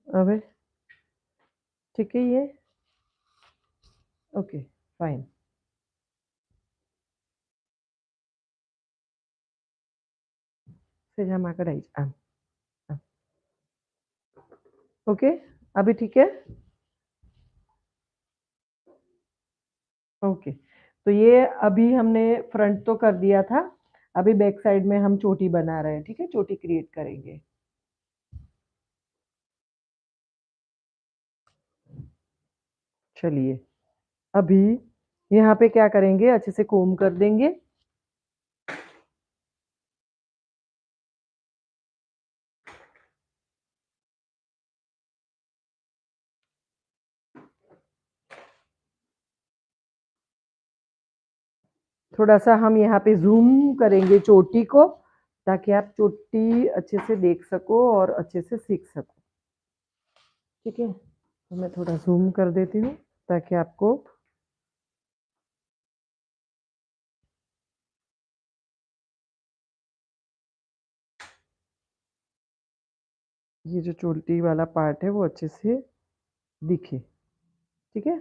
अबे ठीक है ये ओके फाइन से जमा कर आई ओके अभी ठीक है ओके तो ये अभी हमने फ्रंट तो कर दिया था अभी बैक साइड में हम चोटी बना रहे हैं ठीक है चोटी क्रिएट करेंगे चलिए अभी यहाँ पे क्या करेंगे अच्छे से कोम कर देंगे थोड़ा सा हम यहाँ पे जूम करेंगे चोटी को ताकि आप चोटी अच्छे से देख सको और अच्छे से सीख सको ठीक है तो मैं थोड़ा जूम कर देती हूँ ताकि आपको ये जो चोटी वाला पार्ट है वो अच्छे से दिखे ठीक है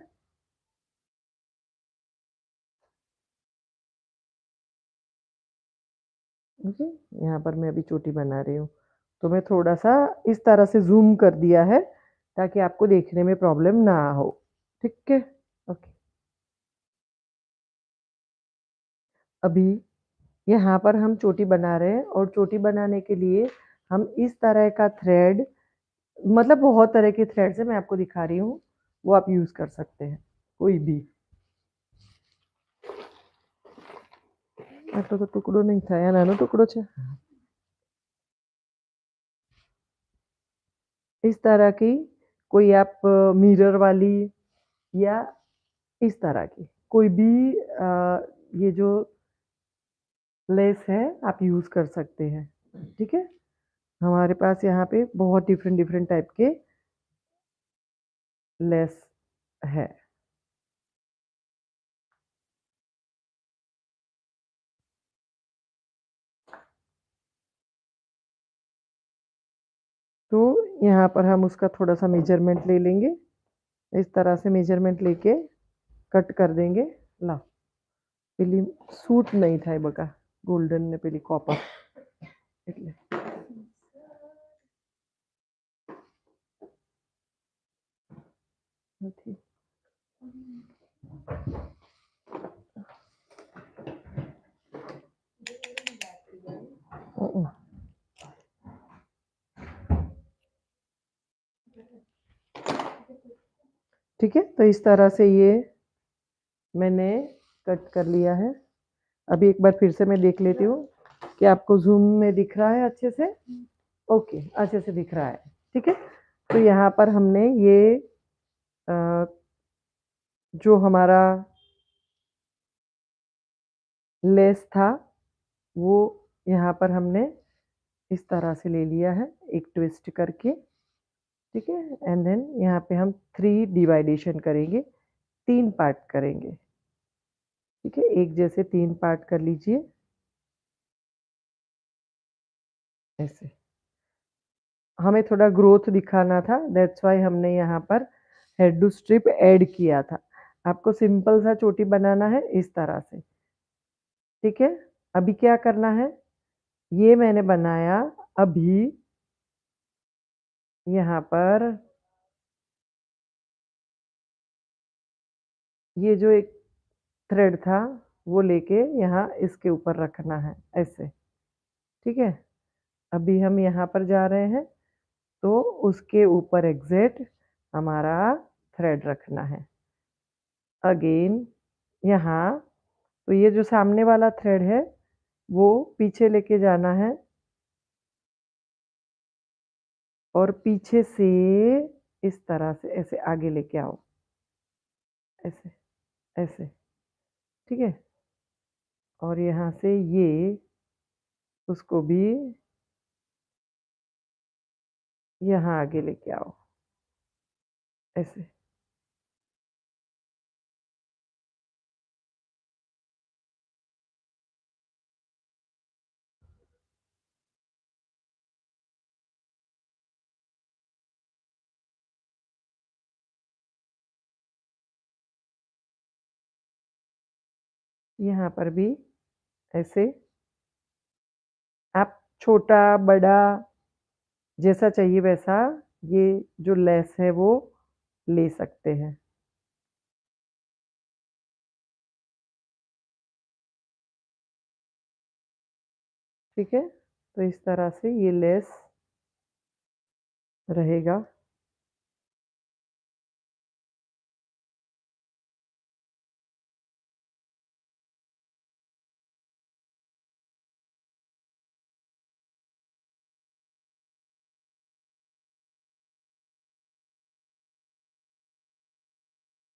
ओके यहाँ पर मैं अभी चोटी बना रही हूँ तो मैं थोड़ा सा इस तरह से जूम कर दिया है ताकि आपको देखने में प्रॉब्लम ना हो ठीक है ओके अभी यहाँ पर हम चोटी बना रहे हैं और चोटी बनाने के लिए हम इस तरह का थ्रेड मतलब बहुत तरह के थ्रेड्स है मैं आपको दिखा रही हूँ वो आप यूज कर सकते हैं कोई भी આટલો તો ટુકડો નહીં થાય આ નાનો ટુકડો છે इस तरह की कोई आप मिरर वाली या इस तरह की कोई भी ये जो लेस है आप यूज कर सकते हैं ठीक है हमारे पास यहाँ पे बहुत डिफरेंट डिफरेंट टाइप के लेस है तो यहाँ पर हम उसका थोड़ा सा मेजरमेंट ले लेंगे इस तरह से मेजरमेंट लेके कट कर देंगे ला પેલી સૂટ નહીં થાય બકા ગોલ્ડન ને પેલી કોપર એટલે નથી ठीक है तो इस तरह से ये मैंने कट कर लिया है अभी एक बार फिर से मैं देख लेती हूँ कि आपको जूम में दिख रहा है अच्छे से ओके अच्छे से दिख रहा है ठीक है तो यहाँ पर हमने ये जो हमारा लेस था वो यहाँ पर हमने इस तरह से ले लिया है एक ट्विस्ट करके ठीक है एंड देन यहाँ पे हम 3 डिवाइडेशन करेंगे 3 पार्ट करेंगे ठीक है एक जैसे 3 पार्ट कर लीजिए ऐसे हमें थोड़ा ग्रोथ दिखाना था दैट्स वाई हमने यहाँ पर हेड टू स्ट्रिप ऐड किया था आपको सिंपल सा चोटी बनाना है इस तरह से ठीक है अभी क्या करना है ये मैंने बनाया अभी यहाँ पर ये जो एक थ्रेड था वो लेके यहाँ इसके ऊपर रखना है ऐसे ठीक है अभी हम यहाँ पर जा रहे हैं तो उसके ऊपर एग्जैक्ट हमारा थ्रेड रखना है अगेन यहाँ तो ये जो सामने वाला थ्रेड है वो पीछे लेके जाना है और पीछे से इस तरह से ऐसे आगे लेके आओ ऐसे ऐसे ठीक है और यहाँ से ये उसको भी यहाँ आगे लेके आओ ऐसे यहाँ पर भी ऐसे आप छोटा, बड़ा जैसा चाहिए वैसा ये जो लेस है वो ले सकते हैं। ठीक है? तो इस तरह से ये लेस रहेगा।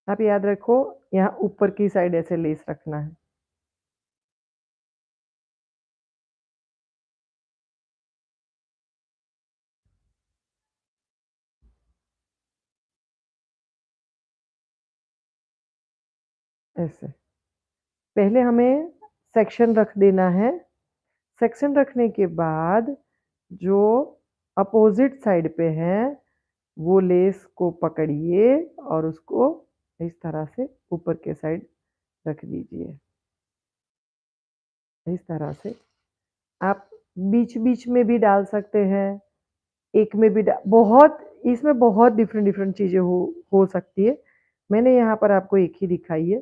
आप याद रखो यहाँ ऊपर की साइड ऐसे लेस रखना है। ऐसे। पहले हमें सेक्शन रख देना है। सेक्शन रखने के बाद जो अपोज़िट साइड पे है, वो लेस को पकड़िए और उसको इस तरह से ऊपर के साइड रख दीजिए। इस तरह से आप बीच-बीच में भी डाल सकते हैं, एक में भी डा बहुत इसमें बहुत डिफ़रेंट-डिफ़रेंट चीज़ें हो सकती है। मैंने यहाँ पर आपको एक ही दिखाई है।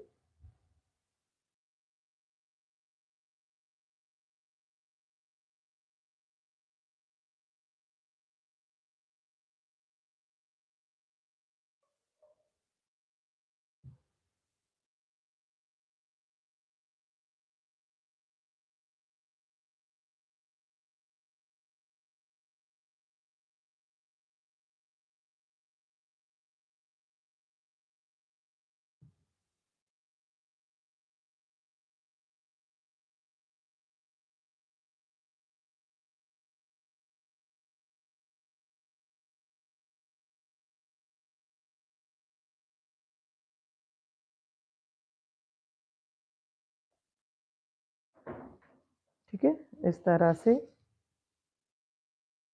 ठीक है? इस तरह से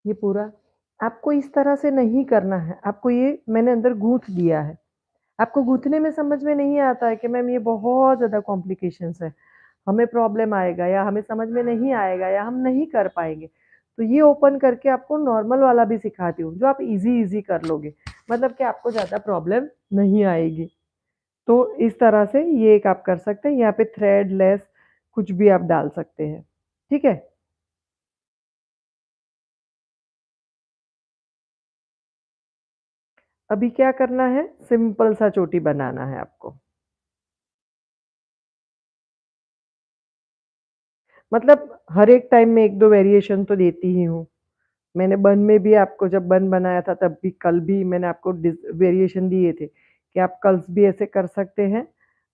ये पूरा आपको इस तरह से नहीं करना है, आपको ये मैंने अंदर गूँथ दिया है। आपको गूँथने में समझ में नहीं आता है कि मैम ये बहुत ज़्यादा कॉम्प्लिकेशंस है, हमें प्रॉब्लम आएगा या हमें समझ में नहीं आएगा या हम नहीं कर पाएँगे। तो ये ओपन करके आपको नॉर्मल वाला भी सिखाती हूँ, जो आप ईज़ी कर लोगे, मतलब कि आपको ज़्यादा प्रॉब्लम नहीं आएगी। तो इस तरह से ये एक आप कर सकते हैं, यहाँ पे थ्रेड, लेस कुछ भी आप डाल सकते हैं, ठीक है? अभी क्या करना है, सिंपल सा चोटी बनाना है आपको। मतलब हर एक टाइम में 1-2 वेरिएशन तो देती ही हूँ। मैंने बन में भी आपको जब बन बनाया था तब भी कल भी मैंने आपको वेरिएशन दिए थे कि आप कर्ल्स भी ऐसे कर सकते हैं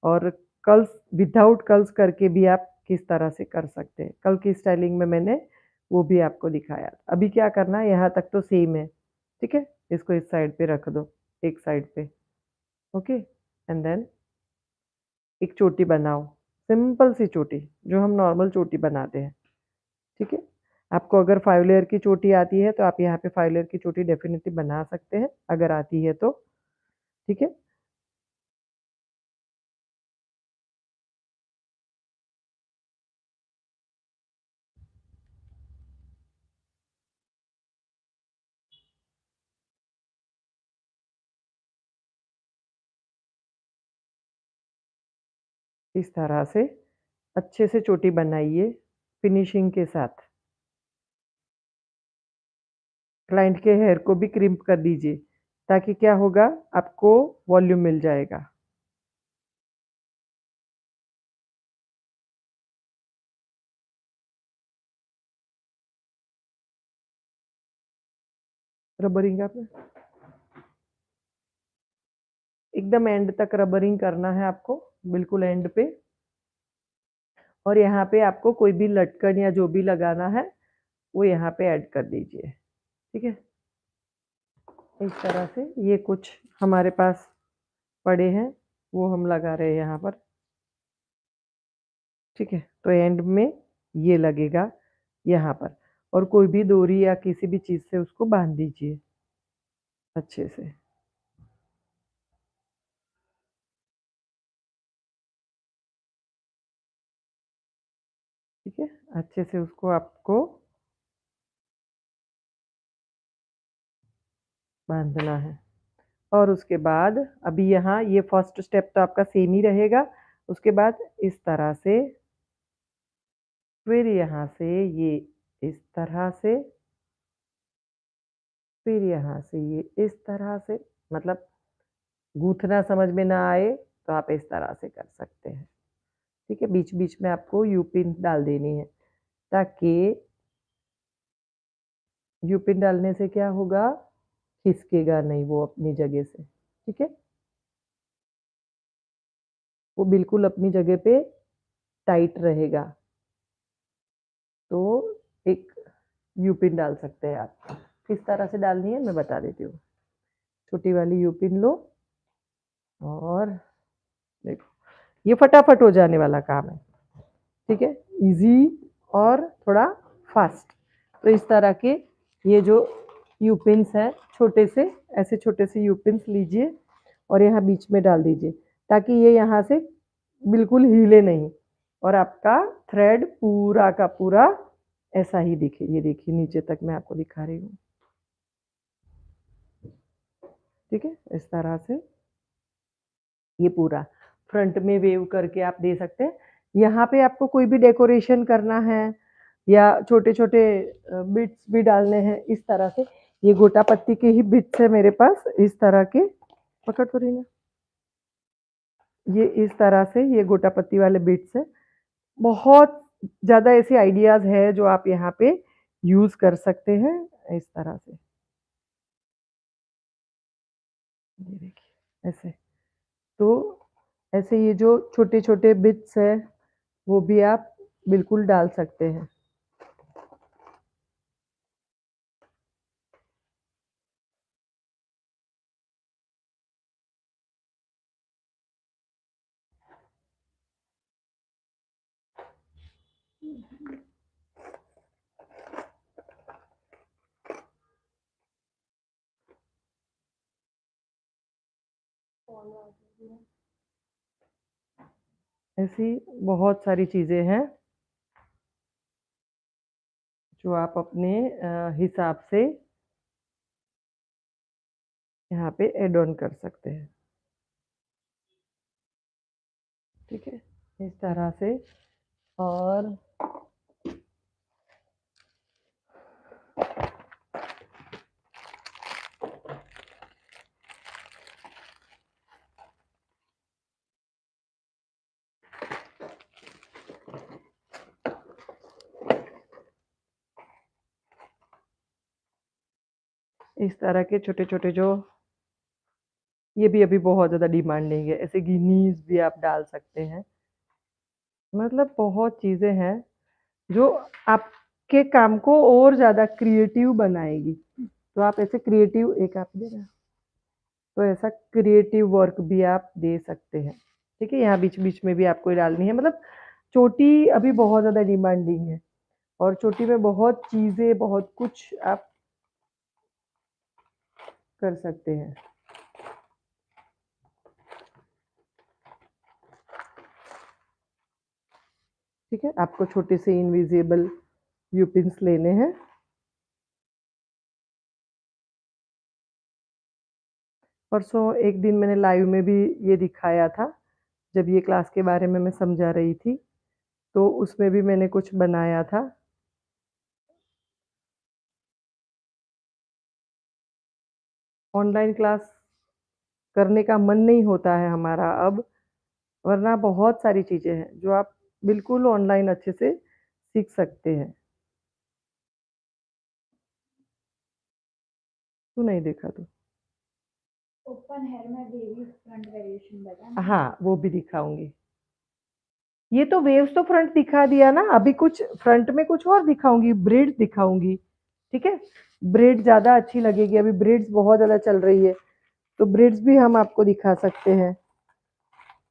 और कर्ल्स विदाउट कर्ल्स करके भी आप किस तरह से कर सकते हैं। कल की स्टाइलिंग में मैंने वो भी आपको दिखाया। अभी क्या करना है, यहाँ तक तो सेम है, ठीक है? इसको इस साइड पे रख दो, एक साइड पे, ओके? एंड देन एक चोटी बनाओ, सिंपल सी चोटी, जो हम नॉर्मल चोटी बनाते हैं, ठीक है? आपको अगर 5 लेयर की चोटी आती है, तो आप यहाँ पे 5 लेयर की चोटी डेफ़िनिटली बना सकते हैं, अगर आती है तो, ठीक है? इस तरह से अच्छे से चोटी बनाइए, फिनिशिंग के साथ। क्लाइंट के हेयर को भी क्रिम्प कर दीजिए, ताकि क्या होगा, आपको वॉल्यूम मिल जाएगा। रबरिंग आपने एकदम एंड तक रबरिंग करना है आपको, बिल्कुल एंड पे और यहाँ पे आपको कोई भी लटकन या जो भी लगाना है, वो यहाँ पे ऐड कर दीजिए, ठीक है? इस तरह से ये कुछ हमारे पास पड़े हैं, वो हम लगा रहे हैं यहाँ पर, ठीक है? तो एंड में ये लगेगा यहाँ पर और कोई भी डोरी या किसी भी चीज़ से उसको बाँध दीजिए अच्छे से। ठीक है? अच्छे से उसको आपको बाँधना है। और उसके बाद अभी यहाँ ये फर्स्ट स्टेप तो आपका सेम ही रहेगा। उसके बाद इस तरह से, फिर यहाँ से ये इस तरह से, फिर यहाँ से ये इस तरह से, मतलब गूँथना समझ में ना आए तो आप इस तरह से कर सकते हैं। ठीक है? बीच-बीच में आपको यू-पिन डाल देनी है, ताकि यू-पिन डालने से क्या होगा, खिसकेगा नहीं वो अपनी जगह से। ठीक है? वो बिल्कुल अपनी जगह पे टाइट रहेगा। तो एक यू-पिन डाल सकते हैं आप। किस तरह से डालनी है मैं बता देती हूँ। छोटी वाली यू-पिन लो और देखो, ये फटाफट हो जाने वाला काम है। ठीक है? ईज़ी और थोड़ा फ़ास्ट। तो इस तरह के ये जो यू-पिन्स हैं, छोटे से ऐसे छोटे से यू-पिन्स लीजिए और यहाँ बीच में डाल दीजिए, ताकि ये यहाँ से बिल्कुल हिले नहीं और आपका थ्रेड पूरा का पूरा ऐसा ही दिखे। ये देखिए नीचे तक मैं आपको दिखा रही हूँ। ठीक है? इस तरह से ये पूरा फ्रंट में वेव करके आप दे सकते हैं। यहाँ पे आपको कोई भी डेकोरेशन करना है या छोटे-छोटे बिट्स भी डालने हैं इस तरह से, ये गोटा पत्ती के ही बिट्स है मेरे पास इस तरह के, पकड़ तो रही ना, ये इस तरह से ये गोटा पत्ती वाले बिट्स हैं। बहुत ज़्यादा ऐसे आइडियाज़ हैं जो आप यहाँ पे यूज़ कर सकते हैं इस तरह से। ये देखिए ऐसे। तो ऐसे ये जो छोटे-छोटे बिट्स हैं, वो भी आप बिल्कुल डाल सकते हैं। ऐसी बहुत सारी चीज़ें हैं जो आप अपने हिसाब से यहाँ पे ऐड ऑन कर सकते हैं। ठीक है? इस तरह से और इस तरह के छोटे-छोटे जो ये भी अभी बहुत ज़्यादा डिमांडिंग है, ऐसे गिनीज़ भी आप डाल सकते हैं। मतलब बहुत चीज़ें हैं जो आपके काम को और ज़्यादा क्रिएटिव बनाएगी। तो आप ऐसे क्रिएटिव एक आप दे रहे हैं, तो ऐसा क्रिएटिव वर्क भी आप दे सकते हैं। ठीक है? यहाँ बीच-बीच में भी आपको डालनी है, मतलब चोटी अभी बहुत ज़्यादा डिमांडिंग है और चोटी में बहुत चीज़ें, बहुत कुछ आप कर सकते हैं। ठीक है? आपको छोटे से इनविज़िबल यू पिन्स लेने हैं। परसों एक दिन मैंने लाइव में भी ये दिखाया था, जब ये क्लास के बारे में मैं समझा रही थी, तो उसमें भी मैंने कुछ बनाया था। ऑनलाइन क्लास करने का मन नहीं होता है हमारा अब, वरना बहुत सारी चीज़ें हैं, जो आप बिल्कुल ऑनलाइन अच्छे से सीख सकते हैं। क्यों नहीं देखा तू? ओपन हेयर में वेवी फ्रंट वेरिएशन बता। हाँ, वो भी दिखाऊँगी। ये तो वेव्स तो फ्रंट दिखा दिया ना, अभी कुछ फ्रंट में कुछ और दिखाऊँगी, ब्रेड्स दिखाऊँगी, ठीक है? ब्रेड ज़्यादा अच्छी लगेगी, अभी ब्रेड्स बहुत ज़्यादा चल रही है, तो ब्रेड्स भी हम आपको दिखा सकते हैं।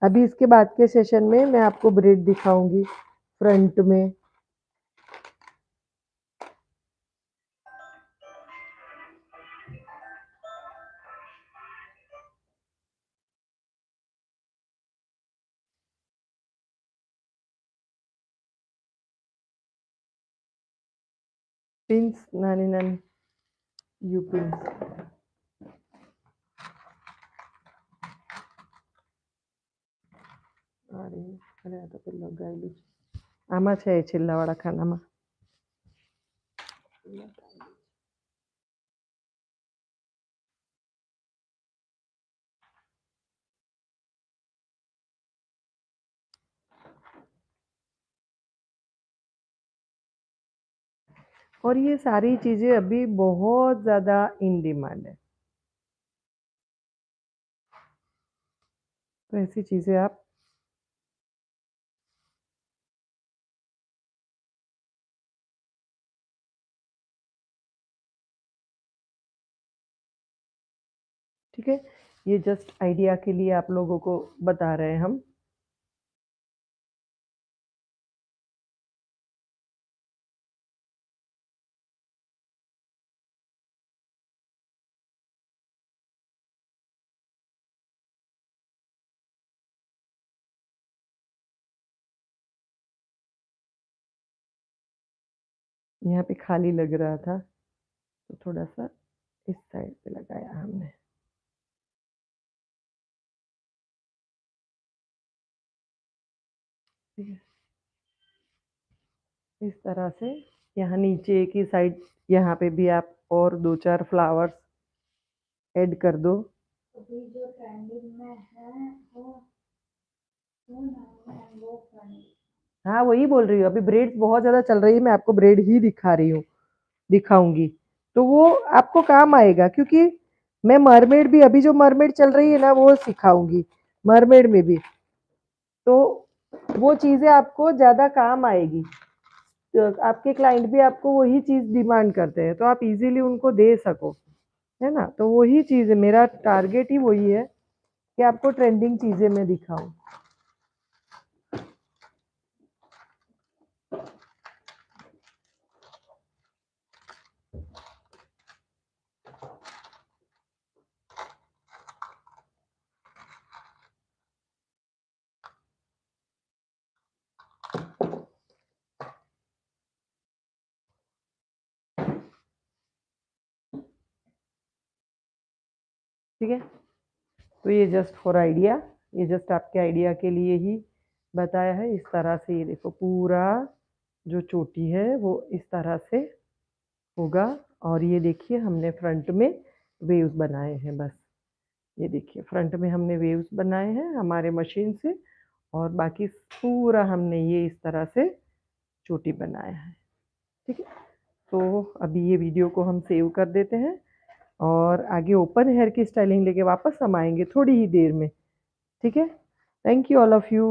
अभी इसके बाद के सेशन में मैं आपको ब्रेड दिखाऊँगी फ्रंट में। पिन्स नानी नानी यू पिन्स अरे आ तो પેલો ગાયલું છે આમાં છે છેલ્લાવાળા ખાનામાં और ये सारी चीज़ें अभी बहुत ज़्यादा इन डिमांड है, तो ऐसी चीज़ें आप ठीक है, ये जस्ट आइडिया के लिए आप लोगों को बता रहे हैं हम। यहाँ पे खाली लग रहा था तो थोड़ा सा इस साइड पे लगाया हमने। ठीक है, इस तरह से यहाँ नीचे की साइड यहाँ पे भी आप और 2-4 फ्लावर्स ऐड कर दो। अभी जो ट्रेंडिंग में है वो नाम है वो फ्रंट। हाँ वही बोल रही हूँ, अभी ब्रेड्स बहुत ज़्यादा चल रही है, मैं आपको ब्रेड ही दिखा रही हूँ, दिखाऊंगी तो वो आपको काम आएगा, क्योंकि मैं मरमेड भी अभी जो मरमेड चल रही है ना वो सिखाऊंगी, मरमेड में भी तो वो चीज़ें आपको ज़्यादा काम आएगी। तो आपके क्लाइंट भी आपको वही चीज़ डिमांड करते हैं तो आप इजीली उनको दे सको, है ना। तो वही चीज़ है, मेरा टारगेट ही वही है कि आपको ट्रेंडिंग चीज़ें मैं दिखाऊं। ठीक है, तो ये जस्ट फॉर आइडिया, ये जस्ट आपके आइडिया के लिए ही बताया है। इस तरह से ये देखो पूरा जो चोटी है वो इस तरह से होगा, और ये देखिए हमने फ्रंट में वेव्स बनाए हैं, बस ये देखिए फ्रंट में हमने वेव्स बनाए हैं हमारे मशीन से, और बाकी पूरा हमने ये इस तरह से चोटी बनाया है। ठीक है, तो अभी ये वीडियो को हम सेव कर देते हैं और आगे ओपन हेयर की स्टाइलिंग लेके वापस हम आएंगे थोड़ी ही देर में। ठीक है, thank you all of you.